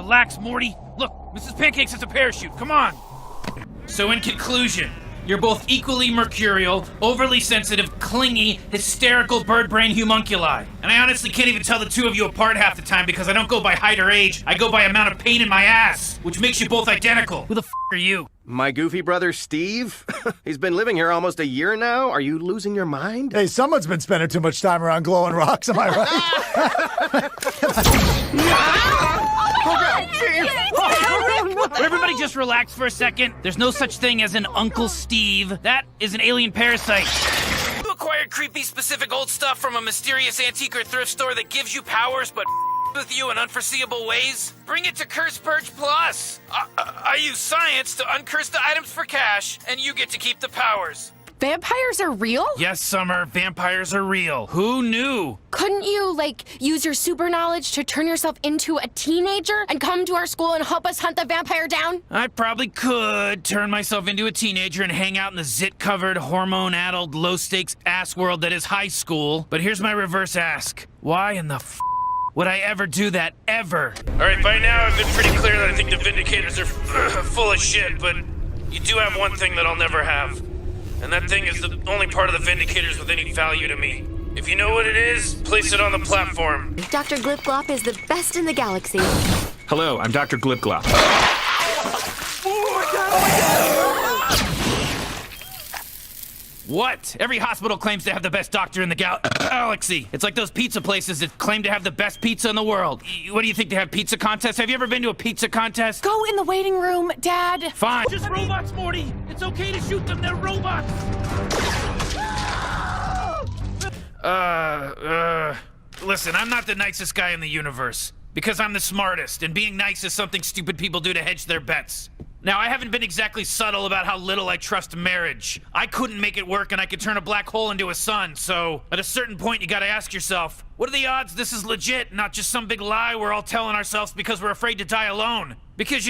Relax, Morty. Look, Mrs. Pancakes has a parachute. Come on. So in conclusion, you're both equally mercurial, overly sensitive, clingy, hysterical bird brain homunculi. And I honestly can't even tell the two of you apart half the time because I don't go by height or age. I go by amount of pain in my ass, which makes you both identical. Who the f are you? My goofy brother, Steve? He's been living here almost a year now. Are you losing your mind? Hey, someone's been spending too much time around glowing rocks, am I right? Will everybody just relax for a second? There's no such thing as an Uncle Steve. That is an alien parasite. You acquired creepy specific old stuff from a mysterious antique or thrift store that gives you powers but with you in unforeseeable ways? Bring it to Curse Purge Plus. I use science to uncurse the items for cash, and you get to keep the powers. Vampires are real? Yes, Summer, vampires are real. Who knew? Couldn't you, use your super knowledge to turn yourself into a teenager and come to our school and help us hunt the vampire down? I probably could turn myself into a teenager and hang out in the zit-covered, hormone-addled, low-stakes ass world that is high school. But here's my reverse ask. Why in the f would I ever do that, ever? Alright, by now I've been pretty clear that I think the Vindicators are full of shit, but you do have one thing that I'll never have. And that thing is the only part of the Vindicators with any value to me. If you know what it is, place it on the platform. Dr. Glip Glop is the best in the galaxy. Hello, I'm Dr. Glip Glop. What? Every hospital claims to have the best doctor in the galaxy. It's like those pizza places that claim to have the best pizza in the world. What do you think, they have pizza contests? Have you ever been to a pizza contest? Go in the waiting room, Dad. Fine. Just robots, Morty. It's okay to shoot them. They're robots. Listen, I'm not the nicest guy in the universe. Because I'm the smartest, and being nice is something stupid people do to hedge their bets. Now, I haven't been exactly subtle about how little I trust marriage. I couldn't make it work, and I could turn a black hole into a sun, so at a certain point, you gotta ask yourself, what are the odds this is legit, not just some big lie we're all telling ourselves because we're afraid to die alone? Because,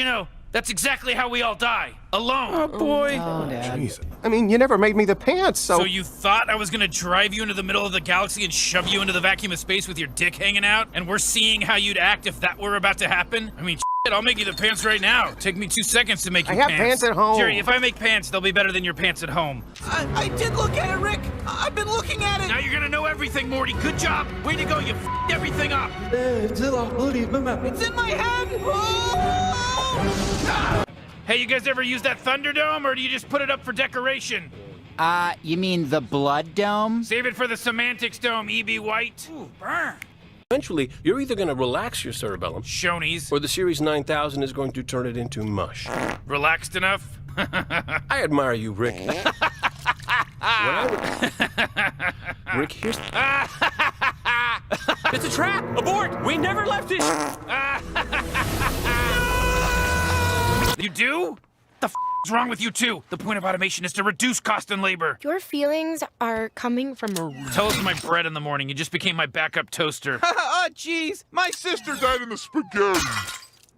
that's exactly how we all die. Alone. Oh, boy. Oh, Dad. Jeez. I mean, you never made me the pants, so... So you thought I was gonna drive you into the middle of the galaxy and shove you into the vacuum of space with your dick hanging out? And we're seeing how you'd act if that were about to happen? I mean, shit, I'll make you the pants right now. Take me 2 seconds to make you I pants. have pants at home. Jerry, if I make pants, they'll be better than your pants at home. I did look at it, Rick. I've been looking at it. Now you're gonna know everything, Morty. Good job. Way to go. You f***ed everything up. It's in my head. Oh! Hey, you guys ever use that Thunderdome, or do you just put it up for decoration? You mean the Blood Dome? Save it for the Semantics Dome, E.B. White. Ooh, burn. Eventually, you're either going to relax your cerebellum, Shonies. or the Series 9000 is going to turn it into mush. Relaxed enough? I admire you, Rick. Rick, here's... It's a trap! Abort! We never left it! You do? The f is wrong with you two? The point of automation is to reduce cost and labor. Your feelings are coming from a... Toast my bread in the morning. You just became my backup toaster. Oh, jeez. My sister died in the spaghetti.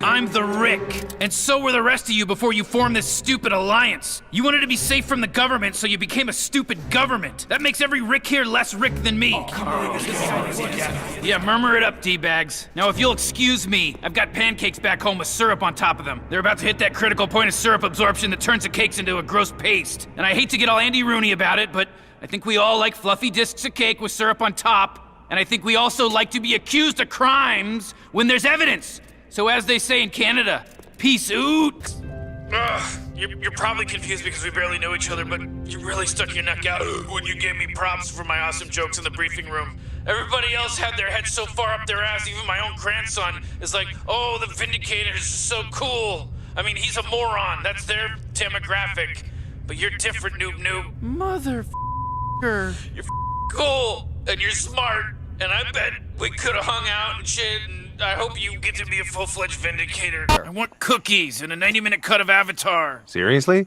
I'm the Rick, and so were the rest of you before you formed this stupid alliance. You wanted to be safe from the government, so you became a stupid government. That makes every Rick here less Rick than me. Yeah, murmur it up, D-bags. Now, if you'll excuse me, I've got pancakes back home with syrup on top of them. They're about to hit that critical point of syrup absorption that turns the cakes into a gross paste. And I hate to get all Andy Rooney about it, but I think we all like fluffy discs of cake with syrup on top. And I think we also like to be accused of crimes when there's evidence. So as they say in Canada, peace out. You're probably confused because we barely know each other, but you really stuck your neck out when you gave me props for my awesome jokes in the briefing room. Everybody else had their heads so far up their ass, even my own grandson is like, oh, the Vindicators are so cool. I mean, he's a moron. That's their demographic. But you're different, noob. Motherfucker. You're cool, and you're smart, and I bet we could have hung out and shit, and I hope you get to be a full-fledged Vindicator. I want cookies and a 90-minute cut of Avatar. Seriously?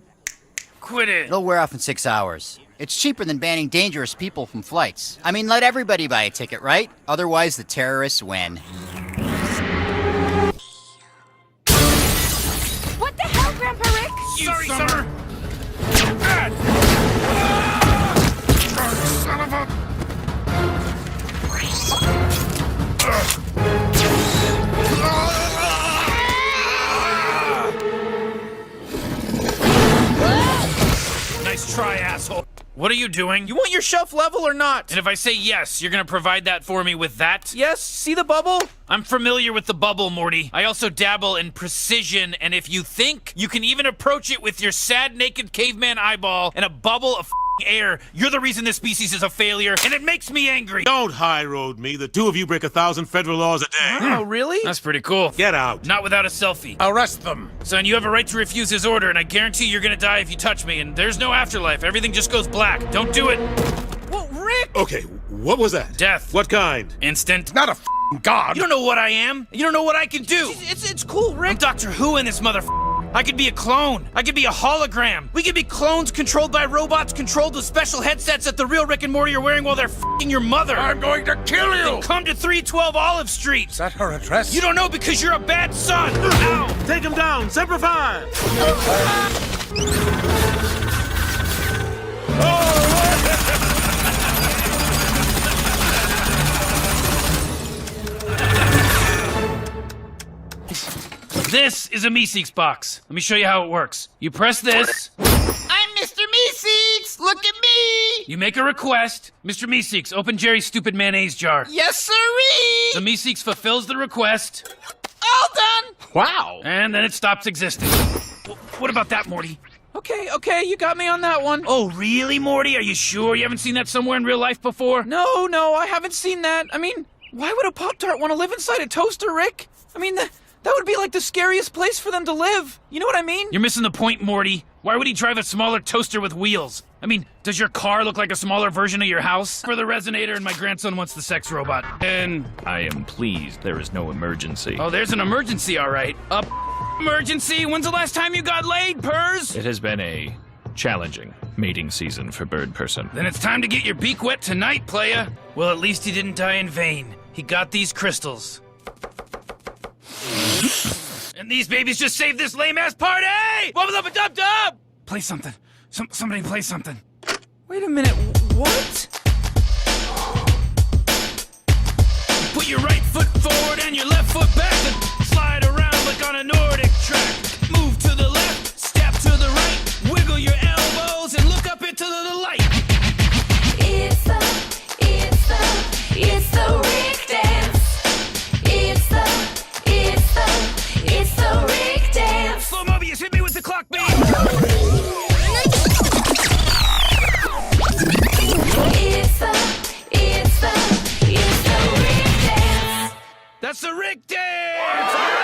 Quit it. It'll wear off in 6 hours. It's cheaper than banning dangerous people from flights. I mean, let everybody buy a ticket, right? Otherwise, the terrorists win. What the hell, Grandpa Rick? Sorry, Summer. Son of a... What are you doing? You want your shelf level or not? And if I say yes, you're gonna provide that for me with that? Yes, see the bubble? I'm familiar with the bubble, Morty. I also dabble in precision, and if you think you can even approach it with your sad, naked caveman eyeball and a bubble of air, you're the reason this species is a failure, and it makes me angry. Don't high road me. The two of you break 1,000 federal laws a day. Oh, really? That's pretty cool. Get out. Not without a selfie. Arrest them. Son, you have a right to refuse his order, and I guarantee you're gonna die if you touch me, and there's no afterlife. Everything just goes black. Don't do it. Whoa, Rick! Okay, what was that? Death. What kind? Instant. Not a god. You don't know what I am. You don't know what I can do. It's cool, I'm Rick. Doctor Who in this motherfucker. I could be a clone. I could be a hologram. We could be clones controlled by robots controlled with special headsets that the real Rick and Morty are wearing while they're f***ing your mother. I'm going to kill you. Then come to 312 Olive Street. Is that her address? You don't know because you're a bad son. Ow. Take him down. Semper Fi. This is a Meeseeks box. Let me show you how it works. You press this. I'm Mr. Meeseeks! Look at me! You make a request. Mr. Meeseeks, open Jerry's stupid mayonnaise jar. Yes, sirree! The Meeseeks fulfills the request. All done! Wow. And then it stops existing. What about that, Morty? Okay, you got me on that one. Oh, really, Morty? Are you sure you haven't seen that somewhere in real life before? No, I haven't seen that. I mean, why would a Pop-Tart want to live inside a toaster, Rick? I mean, that would be like the scariest place for them to live. You know what I mean? You're missing the point, Morty. Why would he drive a smaller toaster with wheels? I mean, does your car look like a smaller version of your house? For the resonator, and my grandson wants the sex robot. And I am pleased there is no emergency. oh, there's an emergency, all right. Emergency? When's the last time you got laid, Purrs? It has been a challenging mating season for Bird Person. Then it's time to get your beak wet tonight, playa. Well, at least he didn't die in vain. He got these crystals. And these babies just saved this lame-ass party! Wubba lubba dub dub! Play something. Somebody play something. Wait a minute, what? Put your right foot forward and your left foot back and slide around like on a Nordic track. Move to the left, step to the right, wiggle your elbows and look up into the light. It's the Rick dance. It's the Rick dance. Slow Mobius, hit me with the clock, baby. It's the Rick dance. That's the Rick dance! All right.